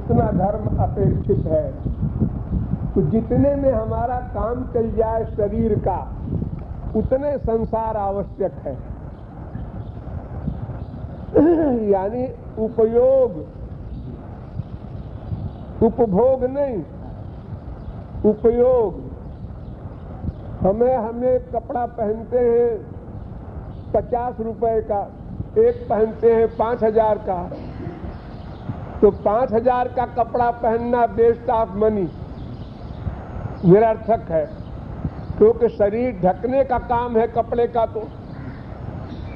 उतना धर्म अपेक्षित है। तो जितने में हमारा काम चल जाए शरीर का, उतने संसार आवश्यक है। यानी उपयोग, उपभोग नहीं, उपयोग। हमें कपड़ा पहनते हैं 50 रुपए का, एक पहनते हैं 5,000 का। तो 5,000 का कपड़ा पहनना वेस्ट ऑफ मनी, निरर्थक है, क्योंकि शरीर ढकने का काम है कपड़े का। तो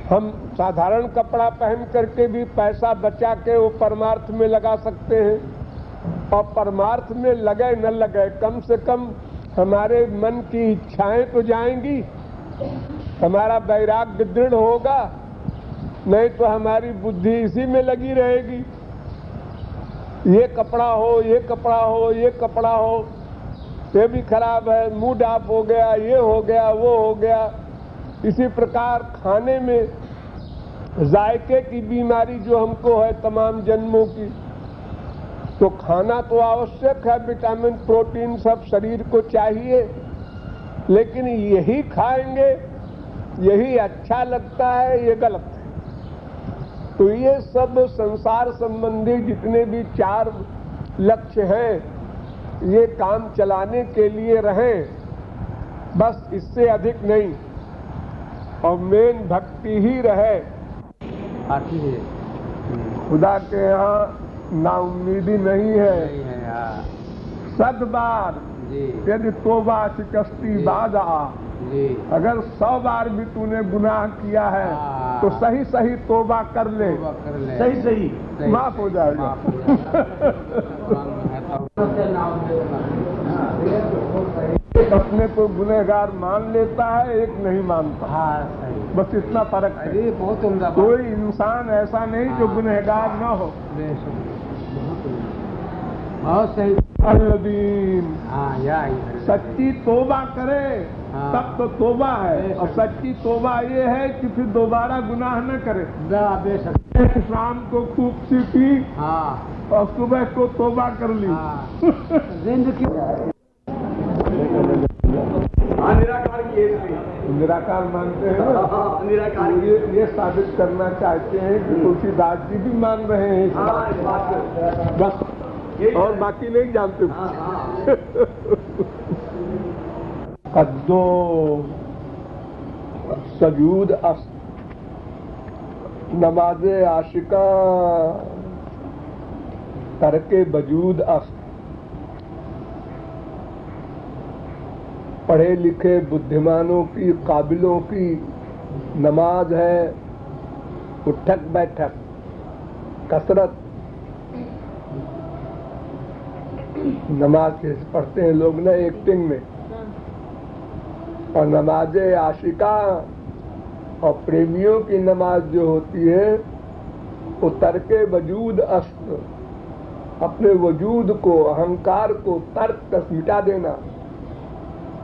हम साधारण कपड़ा पहन करके भी पैसा बचा के वो परमार्थ में लगा सकते हैं, और परमार्थ में लगे न लगे, कम से कम हमारे मन की इच्छाएं तो जाएंगी, हमारा वैराग्य दृढ़ होगा। नहीं तो हमारी बुद्धि इसी में लगी रहेगी, ये कपड़ा हो, ये कपड़ा हो, ये कपड़ा हो, ये भी खराब है, मूड ऑफ हो गया, ये हो गया, वो हो गया। इसी प्रकार खाने में जायके की बीमारी जो हमको है तमाम जन्मों की, तो खाना तो आवश्यक है, विटामिन प्रोटीन सब शरीर को चाहिए, लेकिन यही खाएंगे, यही अच्छा लगता है, ये गलत है। तो ये सब संसार संबंधी जितने भी 4 लक्ष्य हैं, ये काम चलाने के लिए रहें, बस इससे अधिक नहीं। और मेन भक्ति ही रहे। खुदा के यहाँ नाउम्मीदी नहीं है। सदबार यदि तोबा शिकस्ती बादा, अगर 100 बार भी तूने गुनाह किया है तो सही सही तोबा कर ले, सही सही माफ हो जाएगा। एक अपने को गुनहगार मान लेता है, एक नहीं मानता। बस इतना फर्क है। कोई इंसान ऐसा नहीं जो गुनहगार न हो। बहुत सही। अल्लादीन सच्ची तोबा करे तब तो तोबा है, और सच्ची तोबा ये है कि फिर दोबारा गुनाह न करे। शाम को खूब सी पी और सुबह को तोबा कर ली। निराकार मानते हैं ना, निराकार ये साबित करना चाहते हैं कि तुलसीदास जी भी मान रहे हैं बस, और बाकी नहीं जानते। कद्दो सजूद अस्त, नमाजे आशिका तरके वजूद अस्त। पढ़े लिखे बुद्धिमानों की, काबिलों की नमाज है उठक बैठक, कसरत। नमाज पढ़ते हैं लोग ना एक्टिंग में, और नमाजे आशिका और प्रेमियों की नमाज जो होती है वो तरके वजूद अस्त, अपने वजूद को, अहंकार को तर्क मिटा देना,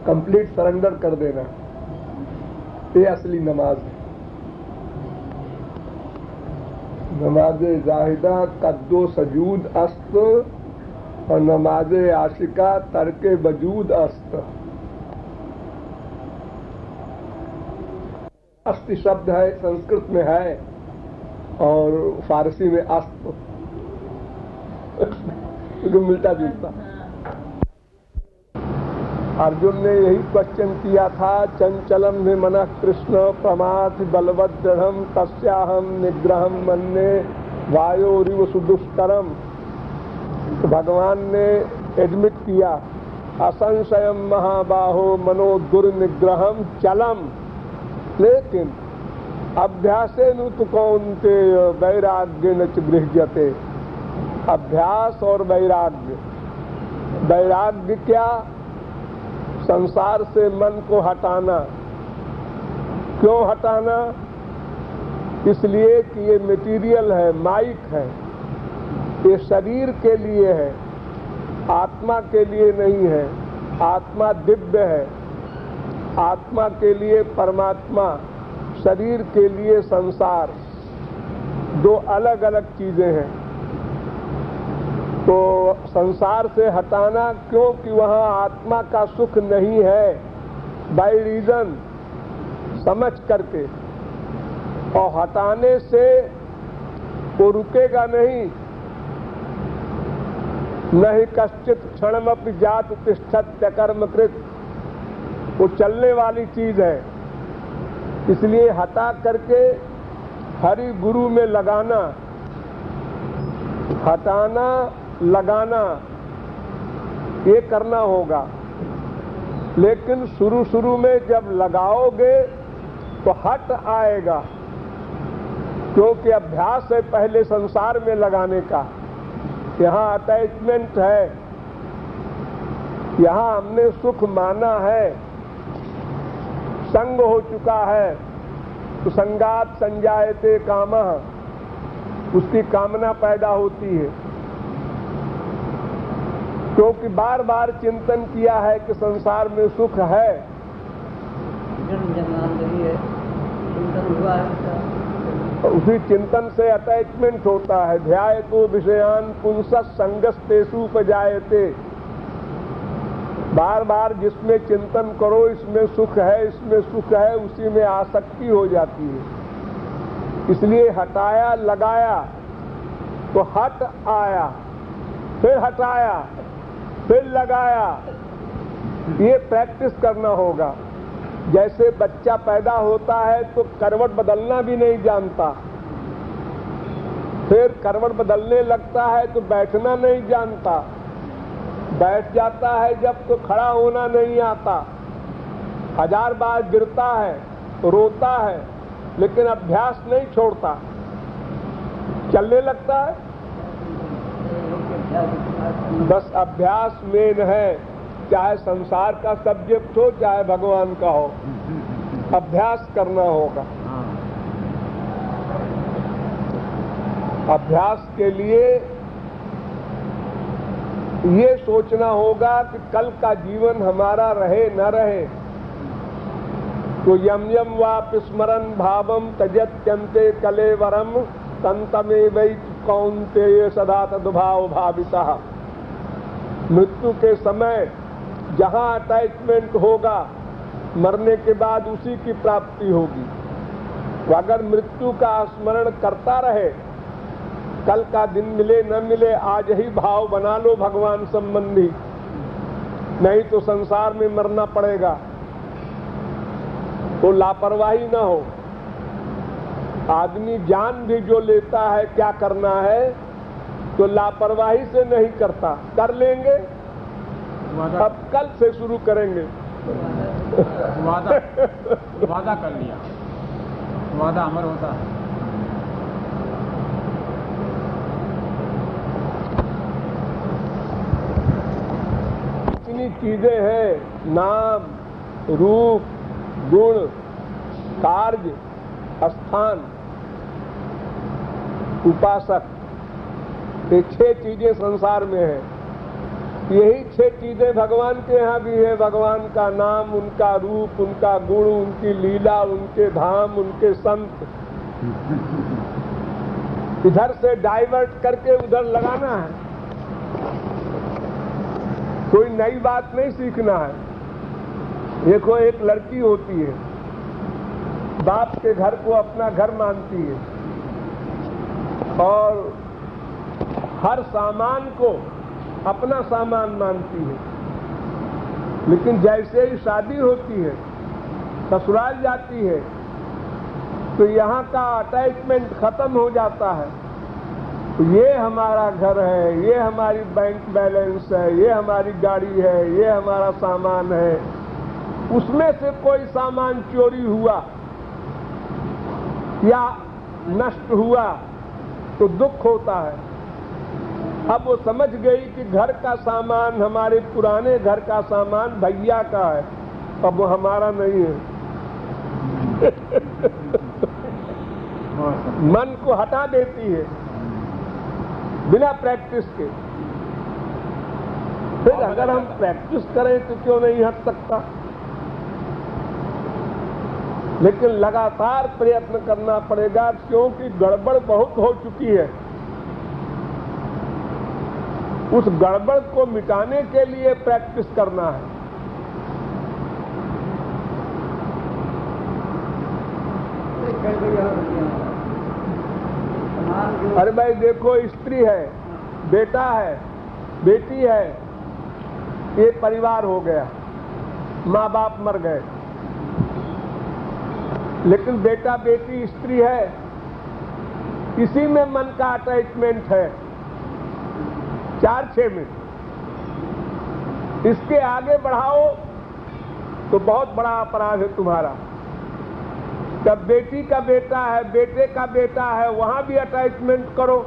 कंप्लीट सरेंडर कर देना, ये असली नमाज है। नमाजे जाहिदा कद्दो सजूद अस्त, और नमाजे आशिका तरके वजूद अस्त। अस्ति शब्द है, संस्कृत में है और फारसी में अस्त, मिलता जुलता। अर्जुन ने यही क्वेश्चन किया था, चंचलम में मनः कृष्ण प्रमाथ बलवत् दृढ़म तस्याहम निग्रहम मन्ये वायोरिव सुदुष्करम। तो भगवान ने एडमिट किया, असंशयम महाबाहो मनो दुर्निग्रहम चलम, लेकिन अभ्यासेन तु कौन्तेय वैराग्येन च गृह्यते। अभ्यास और वैराग्य। वैराग्य क्या? संसार से मन को हटाना। क्यों हटाना? इसलिए कि ये मटेरियल है, माइक है, ये शरीर के लिए है, आत्मा के लिए नहीं है। आत्मा दिव्य है, आत्मा के लिए परमात्मा, शरीर के लिए संसार, दो अलग अलग चीजें हैं। तो संसार से हटाना, क्योंकि वहाँ आत्मा का सुख नहीं है, बाय रीजन समझ करके, और हटाने से वो रुकेगा नहीं। न ही कश्चित क्षणमपि जात तिष्ठत्य कर्मकृत, वो चलने वाली चीज है। इसलिए हटा करके हरि गुरु में लगाना, हटाना लगाना, ये करना होगा। लेकिन शुरू में जब लगाओगे तो हट आएगा, क्योंकि अभ्यास है पहले संसार में लगाने का। यहाँ अटैचमेंट है, यहाँ हमने सुख माना है, संग हो चुका है, तो संगात संजायते कामः, उसकी कामना पैदा होती है। क्योंकि बार बार चिंतन किया है कि संसार में सुख है, उसी चिंतन से अटैचमेंट होता है। ध्यायतो विषयान पुंसः संगस्तेषु उपजायते, बार बार जिसमें चिंतन करो इसमें सुख है, इसमें सुख है, उसी में आसक्ति हो जाती है। इसलिए हटाया लगाया तो हट आया, फिर हटाया, फिर लगाया, ये प्रैक्टिस करना होगा। जैसे बच्चा पैदा होता है तो करवट बदलना भी नहीं जानता, फिर करवट बदलने लगता है तो बैठना नहीं जानता, बैठ जाता है जब तो खड़ा होना नहीं आता, 1000 बार गिरता है, रोता है, लेकिन अभ्यास नहीं छोड़ता, चलने लगता है। बस अभ्यास मेन है, चाहे संसार का सब्जेक्ट हो चाहे भगवान का हो, अभ्यास करना होगा। अभ्यास के लिए ये सोचना होगा कि कल का जीवन हमारा रहे न रहे, तो यम यम वापि स्मरन् भावम त्यजत्यन्ते कलेवरम तन्तमेवै कौन्तेय सदा तद्भाव भावितः। मृत्यु के समय जहाँ अटैचमेंट होगा, मरने के बाद उसी की प्राप्ति होगी। तो अगर मृत्यु का स्मरण करता रहे, कल का दिन मिले न मिले आज ही भाव बना लो भगवान संबंधी, नहीं तो संसार में मरना पड़ेगा। तो लापरवाही न हो। आदमी जान भी जो लेता है क्या करना है, तो लापरवाही से नहीं करता, कर लेंगे, अब कल से शुरू करेंगे। वादा कर लिया, वादा अमर होता है। इतनी चीजें हैं, नाम, रूप, गुण, कार्य, स्थान, उपासक, ये 6 चीजें संसार में है। यही 6 चीजें भगवान के यहाँ भी है। भगवान का नाम, उनका रूप, उनका गुण, उनकी लीला, उनके धाम, उनके संत। इधर से डाइवर्ट करके उधर लगाना है, कोई नई बात नहीं सीखना है। देखो, एक लड़की होती है, बाप के घर को अपना घर मानती है और हर सामान को अपना सामान मानती है, लेकिन जैसे ही शादी होती है, ससुराल जाती है, तो यहाँ का अटैचमेंट खत्म हो जाता है। तो ये हमारा घर है, ये हमारी बैंक बैलेंस है, ये हमारी गाड़ी है, ये हमारा सामान है। उसमें से कोई सामान चोरी हुआ या नष्ट हुआ तो दुख होता है। अब वो समझ गई कि घर का सामान, हमारे पुराने घर का सामान भैया का है, अब वो हमारा नहीं है। मन को हटा देती है बिना प्रैक्टिस के। फिर अगर हम प्रैक्टिस करें तो क्यों नहीं हट सकता, लेकिन लगातार प्रयत्न करना पड़ेगा, क्योंकि गड़बड़ बहुत हो चुकी है। उस गड़बड़ को मिटाने के लिए प्रैक्टिस करना है। अरे भाई देखो, स्त्री है, बेटा है, बेटी है, ये परिवार हो गया, माँ बाप मर गए, लेकिन बेटा बेटी स्त्री है, इसी में मन का अटैचमेंट है 4-6 में। इसके आगे बढ़ाओ तो बहुत बड़ा अपराध है तुम्हारा। जब बेटी का बेटा है, बेटे का बेटा है, वहां भी अटैचमेंट करो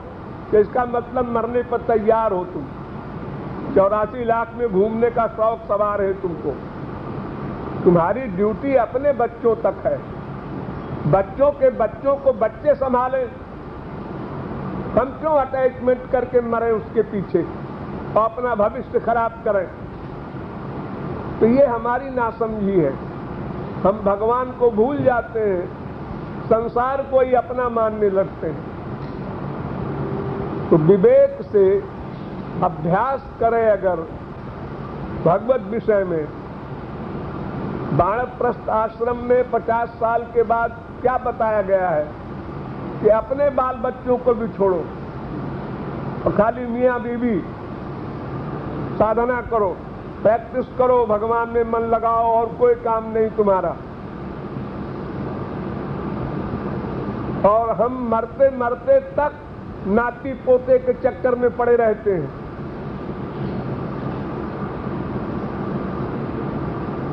तो इसका मतलब मरने पर तैयार हो तुम। 84 लाख में घूमने का शौक सवार है तुमको। तुम्हारी ड्यूटी अपने बच्चों तक है। बच्चों के बच्चों को बच्चे संभालें। हम क्यों अटैचमेंट करके मरे उसके पीछे और अपना भविष्य खराब करें? तो ये हमारी नासमझी है। हम भगवान को भूल जाते हैं, संसार को ही अपना मानने लगते हैं। तो विवेक से अभ्यास करें अगर भगवत विषय में। वानप्रस्थ आश्रम में 50 साल के बाद क्या बताया गया है कि अपने बाल बच्चों को भी छोड़ो और खाली मियाँ बीवी साधना करो, प्रैक्टिस करो, भगवान में मन लगाओ और कोई काम नहीं तुम्हारा। और हम मरते मरते तक नाती पोते के चक्कर में पड़े रहते हैं।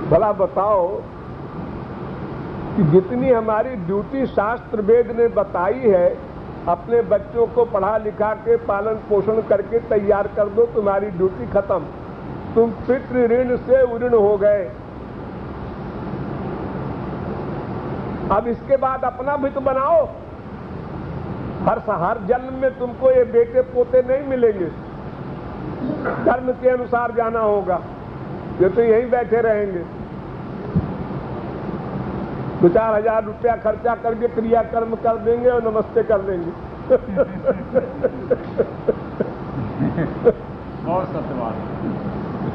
भला बताओ कि जितनी हमारी ड्यूटी शास्त्र वेद ने बताई है, अपने बच्चों को पढ़ा लिखा के पालन पोषण करके तैयार कर दो, तुम्हारी ड्यूटी खत्म। तुम पितृ ऋण से उऋण हो गए। अब इसके बाद अपना भी तो बनाओ। हर जन्म में तुमको ये बेटे पोते नहीं मिलेंगे। धर्म के अनुसार जाना होगा, ये तो यहीं बैठे रहेंगे। 2-4 हजार रुपया खर्चा करके क्रियाकर्म कर देंगे और नमस्ते कर देंगे। बहुत सत्य बात है।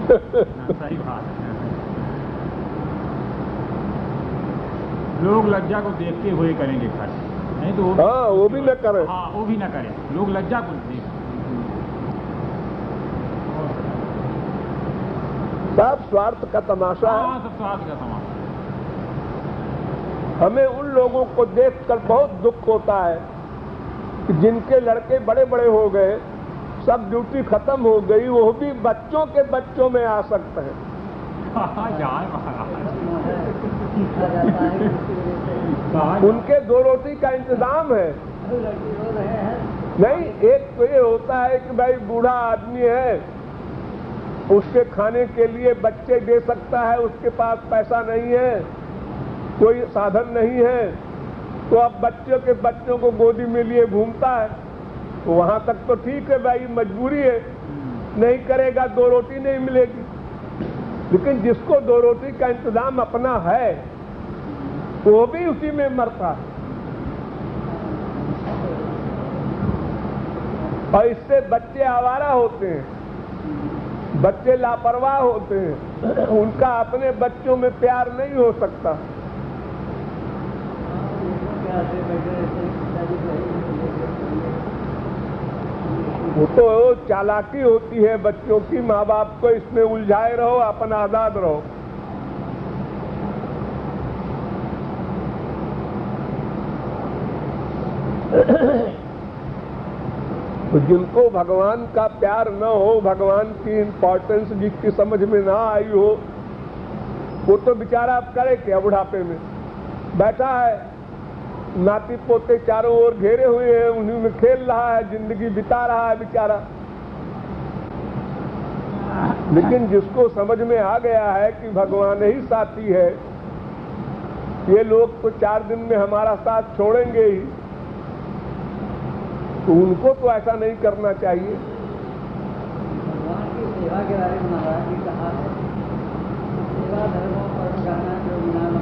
सही बात है। लोग लज्जा को देखते हुए करेंगे खर्च, नहीं तो वो भी न करें। हाँ, वो भी न करें। लोग लज्जा को देख, सब स्वार्थ का तमाशा है। हाँ, सब स्वार्थ का तमाशा। हमें उन लोगों को देखकर बहुत दुख होता है कि जिनके लड़के बड़े बड़े हो गए, सब ड्यूटी खत्म हो गई, वो भी बच्चों के बच्चों में आ सकते हैं। उनके 2 रोटी का इंतजाम है। नहीं, एक तो ये होता है कि भाई बूढ़ा आदमी है, उसके खाने के लिए बच्चे दे सकता है, उसके पास पैसा नहीं है, कोई साधन नहीं है, तो अब बच्चों के बच्चों को गोदी में लिए घूमता है। तो वहां तक तो ठीक है भाई, मजबूरी है, नहीं करेगा 2 रोटी नहीं मिलेगी। लेकिन जिसको 2 रोटी का इंतजाम अपना है, वो भी उसी में मरता है। और इससे बच्चे आवारा होते हैं, बच्चे लापरवाह होते हैं, उनका अपने बच्चों में प्यार नहीं हो सकता। वो तो चालाकी होती है बच्चों की, माँ बाप को इसमें उलझाए रहो, अपना आजाद रहो। तो जिनको भगवान का प्यार न हो, भगवान की इंपॉर्टेंस जिसकी समझ में ना आई हो, वो तो बेचारा अब करे क्या? बुढ़ापे में बैठा है, नाती पोते चारों ओर घेरे हुए हैं, उन्हीं में खेल रहा है, जिंदगी बिता रहा है बेचारा। लेकिन जिसको समझ में आ गया है कि भगवान ही साथी है, ये लोग तो 4 दिन में हमारा साथ छोड़ेंगे ही, तो उनको तो ऐसा नहीं करना चाहिए। भगवान की सेवा के बारे में महाराज जी कहा है, सेवा धर्मों पर करना जो नाम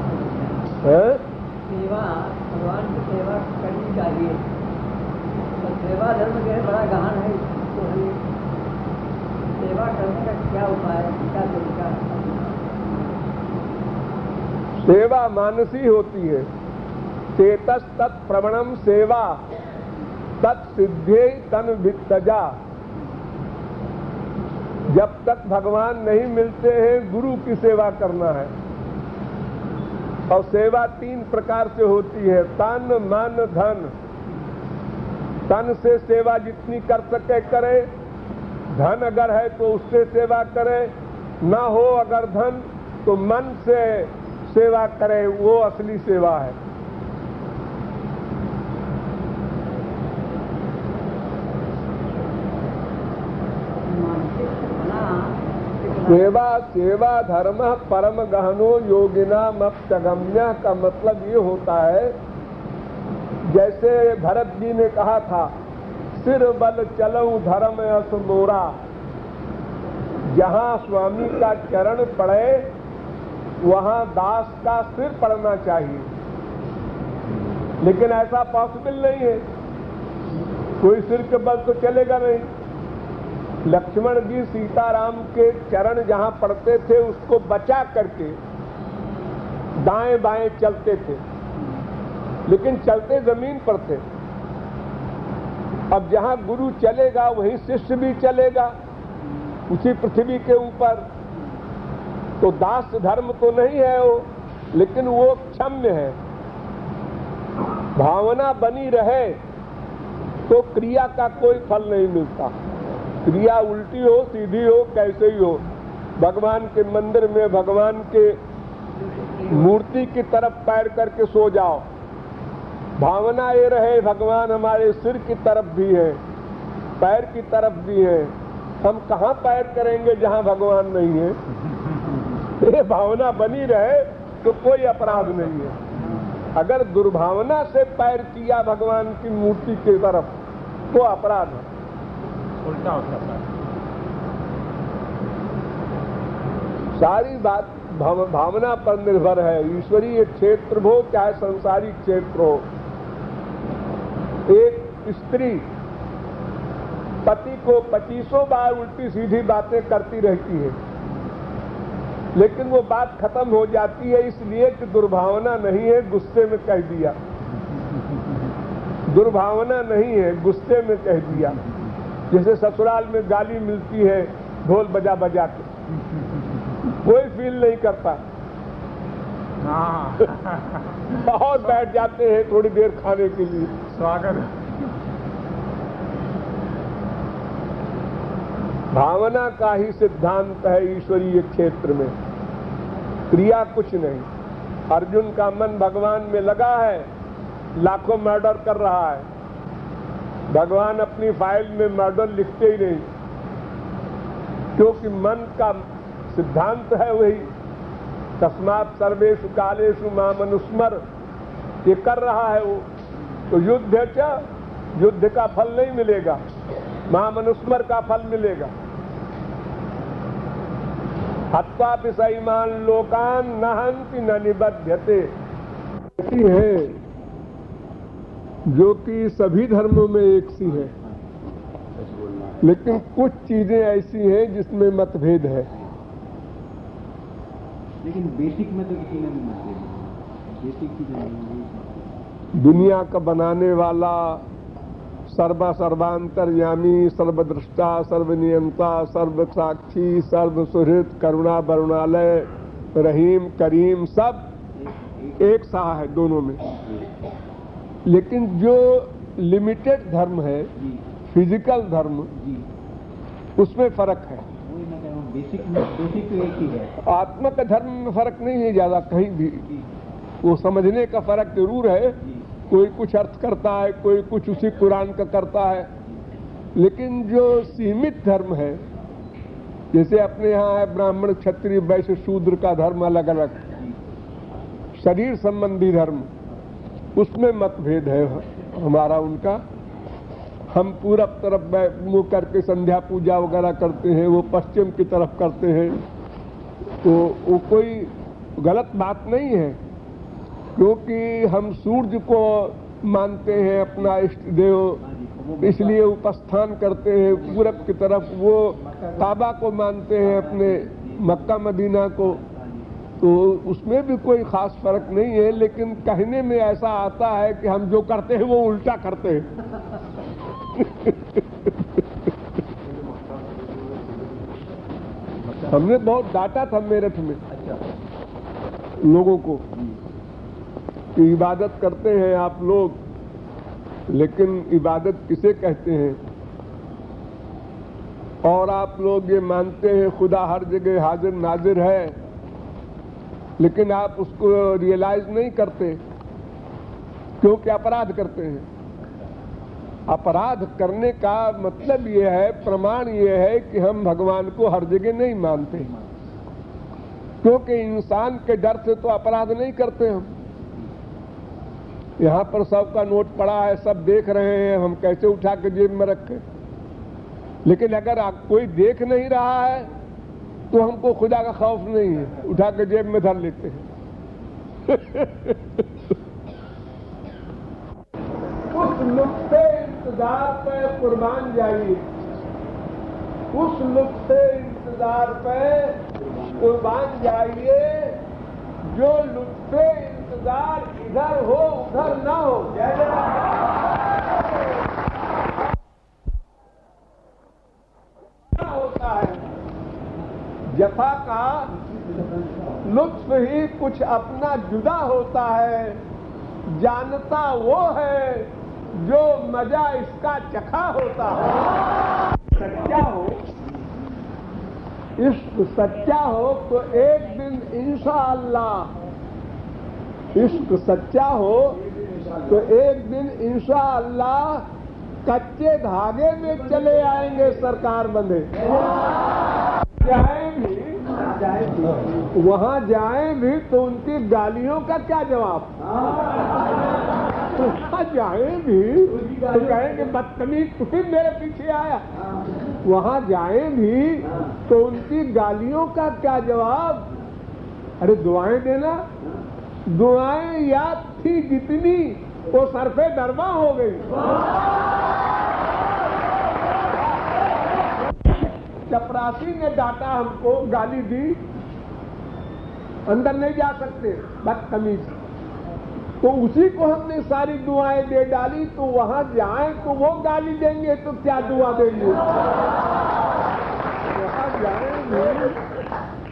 है। सेवा, भगवान की सेवा करनी चाहिए। तो सेवा धर्म जो है बड़ा गहन है, तो क्या उपाय, क्या तरीका? सेवा मानसी होती है। चेतस तत्प्रवणम सेवा तत्सिद्धे तन वित्तजा। जब तक भगवान नहीं मिलते हैं गुरु की सेवा करना है। और सेवा 3 प्रकार से होती है, तन मन धन। तन से सेवा जितनी कर सके करे, धन अगर है तो उससे सेवा करे, ना हो अगर धन तो मन से सेवा करे, वो असली सेवा है। सेवा सेवा धर्म परम गहनो योगिनाम अप्तगम्य का मतलब ये होता है, जैसे भरत जी ने कहा था, सिर बल चलऊं धर्म अस मोरा। जहां स्वामी का चरण पड़े वहां दास का सिर पड़ना चाहिए, लेकिन ऐसा पॉसिबल नहीं है। कोई सिर के बल तो चलेगा नहीं। लक्ष्मण जी सीताराम के चरण जहां पड़ते थे उसको बचा करके दाएं बाएं चलते थे, लेकिन चलते जमीन पर थे। अब जहां गुरु चलेगा वहीं शिष्य भी चलेगा, उसी पृथ्वी के ऊपर। तो दास धर्म तो नहीं है वो, लेकिन वो क्षम्य है। भावना बनी रहे तो क्रिया का कोई फल नहीं मिलता। क्रिया उल्टी हो सीधी हो कैसे ही हो, भगवान के मंदिर में भगवान के मूर्ति की तरफ पैर करके सो जाओ, भावना ये रहे भगवान हमारे सिर की तरफ भी है, पैर की तरफ भी है। हम कहाँ पैर करेंगे जहाँ भगवान नहीं है? ये भावना बनी रहे तो कोई अपराध नहीं है। अगर दुर्भावना से पैर किया भगवान की मूर्ति की तरफ तो अपराध है, उल्टा हो सकता है। सारी बात भावना पर निर्भर है। ईश्वरीय क्षेत्र हो चाहे संसारिक क्षेत्र हो, एक स्त्री पति को 2500 बार उल्टी सीधी बातें करती रहती है, लेकिन वो बात खत्म हो जाती है इसलिए कि दुर्भावना नहीं है, गुस्से में कह दिया। दुर्भावना नहीं है, गुस्से में कह दिया। जैसे ससुराल में गाली मिलती है ढोल बजा बजा के, कोई फील नहीं करता और बैठ जाते हैं थोड़ी देर खाने के लिए। स्वागत। भावना का ही सिद्धांत है ईश्वरीय क्षेत्र में, क्रिया कुछ नहीं। अर्जुन का मन भगवान में लगा है, लाखों मर्डर कर रहा है, भगवान अपनी फाइल में मर्डर लिखते ही नहीं, क्योंकि मन का सिद्धांत है वही, तस्मात् सर्वेषु कालेषु माम अनुस्मर, ये कर रहा है वो। तो युद्ध का फल नहीं मिलेगा, माम अनुस्मर का फल मिलेगा। हत्वा पिसैमान लोकान न हन्ति न निबध्यते, ऐसी है जो कि सभी धर्मों में एक सी है, लेकिन कुछ चीजें ऐसी हैं जिसमें मतभेद है। लेकिन बेसिक में तो किसी में भी मतभेद नहीं। बेसिक चीजें नहीं। दुनिया का बनाने वाला सर्वांतर्यामी, सर्वदृष्टा, सर्वनियंता, सर्वसाक्षी, सर्वसुहृद, करुणा वरुणालय, रहीम करीम, सब एक सा है दोनों में। लेकिन जो लिमिटेड धर्म है, फिजिकल धर्म, उसमें फर्क है। बेसिक तो एक ही है। आत्मा का धर्म में फर्क नहीं है ज्यादा कहीं भी, वो समझने का फर्क जरूर है। कोई कुछ अर्थ करता है, कोई कुछ उसी कुरान का करता है, लेकिन जो सीमित धर्म है, जैसे अपने यहाँ है ब्राह्मण क्षत्रिय वैश्य शूद्र का धर्म अलग अलग, शरीर संबंधी धर्म, उसमें मतभेद है हमारा उनका। हम पूरब तरफ मुंह करके संध्या पूजा वगैरह करते हैं, वो पश्चिम की तरफ करते हैं, तो वो कोई गलत बात नहीं है, क्योंकि हम सूर्य को मानते हैं अपना इष्ट देव, इसलिए उपस्थान करते हैं पूरब की तरफ, वो काबा को मानते हैं अपने मक्का मदीना को, तो उसमें भी कोई खास फर्क नहीं है, लेकिन कहने में ऐसा आता है कि हम जो करते हैं वो उल्टा करते हैं। हमने बहुत डांटा था मेरठ में लोगों को कि इबादत करते हैं आप लोग, लेकिन इबादत किसे कहते हैं? और आप लोग ये मानते हैं खुदा हर जगह हाजिर नाजिर है, लेकिन आप उसको रियलाइज नहीं करते क्योंकि अपराध करते हैं। अपराध करने का मतलब ये है, प्रमाण ये है कि हम भगवान को हर जगह नहीं मानते, क्योंकि इंसान के डर से तो अपराध नहीं करते हम। यहाँ पर सबका नोट पड़ा है, सब देख रहे हैं, हम कैसे उठा के जेब में रखें? लेकिन अगर कोई देख नहीं रहा है तो हमको खुदा का खौफ नहीं है, उठा के जेब में धर लेते हैं। उस नुक्ते इंतजार पे कुर्बान जाइए, उस नुक्ते इंतजार पे कुर्बान जाइए जो नुक्ते इंतजार इधर हो उधर ना हो। होता है जफा का लुत्फ ही कुछ अपना जुदा होता है, जानता वो है जो मजा इसका चखा होता है। सच्चा हो, इश्क सच्चा हो तो एक दिन इंशाअल्लाह, इश्क सच्चा हो तो एक दिन इंशाअल्लाह कच्चे धागे में चले आएंगे सरकार बंधे। वहां जाएं भी तो उनकी गालियों का क्या जवाब? वहां जाएं भी तो कहेंगे बदतमीज तू मेरे पीछे आया। वहां जाएं भी तो उनकी गालियों का क्या जवाब? अरे दुआएं देना, दुआएं याद थी जितनी वो सरफे दरबा हो गई। चपरासी ने डांटा हमको, गाली दी, अंदर नहीं जा सकते बदतमीज, तो उसी को हमने सारी दुआएं दे डाली। तो वहां जाएं तो वो गाली देंगे तो क्या दुआ देंगे?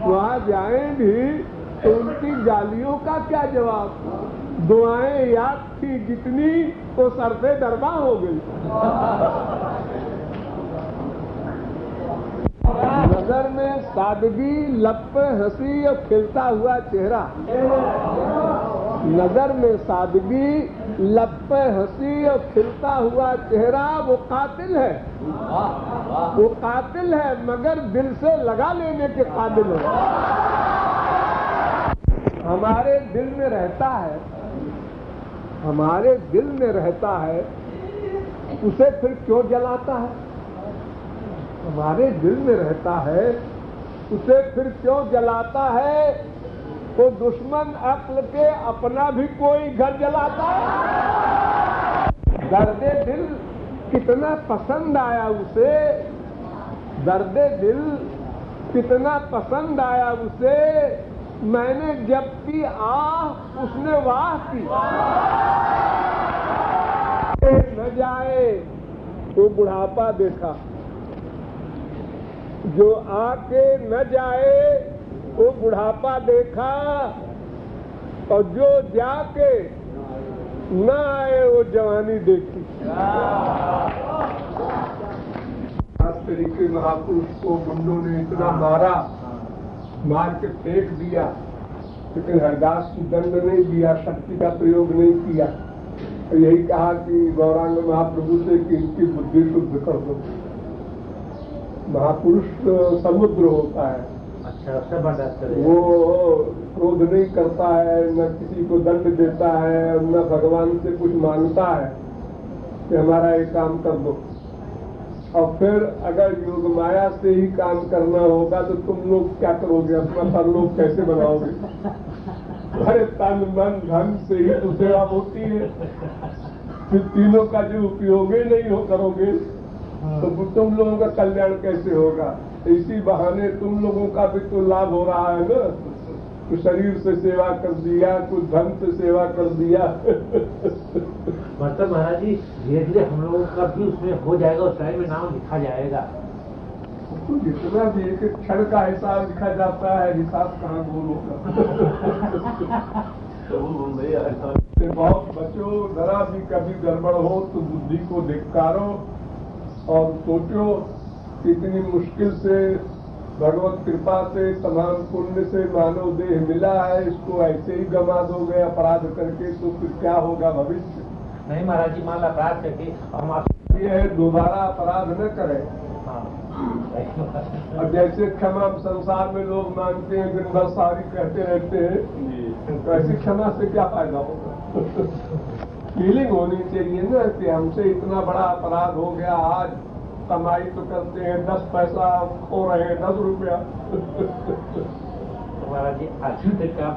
वहां जाएं भी तो उनकी गालियों का क्या जवाब? दुआएं याद थी जितनी तो सरफे दरबा हो गई। नजर में सादगी, लब पे हंसी और खिलता हुआ चेहरा। नजर में सादगी, लब पे हंसी और खिलता हुआ चेहरा, वो कातिल है, वो कातिल है मगर दिल से लगा लेने के काबिल है। हमारे दिल में रहता है, हमारे दिल में रहता है, उसे फिर क्यों जलाता है? हमारे दिल में रहता है, उसे फिर क्यों जलाता है? तो दुश्मन अक्ल के अपना भी कोई घर जलाता है। दर्दे दिल कितना पसंद आया उसे, दर्दे दिल कितना पसंद आया उसे, मैंने जब की आह उसने वाह की। न जाए तो बुढ़ापा देखा, जो आके न जाए वो बुढ़ापा देखा, और जो जाके न आए वो जवानी देखी। शास्त्री के महापुरुष को गुंडों ने इतना मारा, मार के फेंक दिया, लेकिन हरदास को दंड नहीं दिया, शक्ति का प्रयोग नहीं किया। यही कहा कि गौरांग महाप्रभु से कि इनकी बुद्धि शुद्ध कर दो। महापुरुष समुद्र होता है, अच्छा, वो क्रोध नहीं करता है, न किसी को दंड देता है, न भगवान से कुछ मांगता है कि हमारा ये काम कर दो। और फिर अगर योग माया से ही काम करना होगा तो तुम लोग क्या करोगे? अपना परलोक कैसे बनाओगे? अरे तन मन धन से ही तो सेवा होती है। फिर तीनों का जो उपयोग ही नहीं हो करोगे तो तुम लोगों का कल्याण कैसे होगा? इसी बहाने तुम लोगों का भी तो लाभ हो रहा है ना। कुछ शरीर से सेवा कर दिया, कुछ धन से सेवा कर दिया। मतलब महाराज जी धीरे धीरे हम लोगों का भी उसमें हो जाएगा, उस टाइम में नाम लिखा जाएगा। तो जितना भी एक एक क्षण का हिसाब लिखा जाता है, हिसाब कहाँ बोलोगा। बहुत बचो, जरा भी कभी गड़बड़ हो तो बुद्धि को धिक्कारो और सोचो कितनी मुश्किल से भगवत कृपा से तमाम पुण्य से मानव देह मिला है, इसको ऐसे ही गंवा दोगे अपराध करके तो फिर क्या होगा भविष्य? नहीं महाराज जी, मान लो अपराध करके हम ये है दोबारा अपराध न करें। अब जैसे क्षमा संसार में लोग मांगते हैं, दिन भर सारी कहते रहते हैं, तो ऐसी क्षमा से क्या फायदा होगा? फीलिंग होनी चाहिए ना कि हमसे इतना बड़ा अपराध हो गया, आज कमाई तो करते हैं 10 पैसा खो रहे हैं 10 रुपया। महाराज जी आज तक आप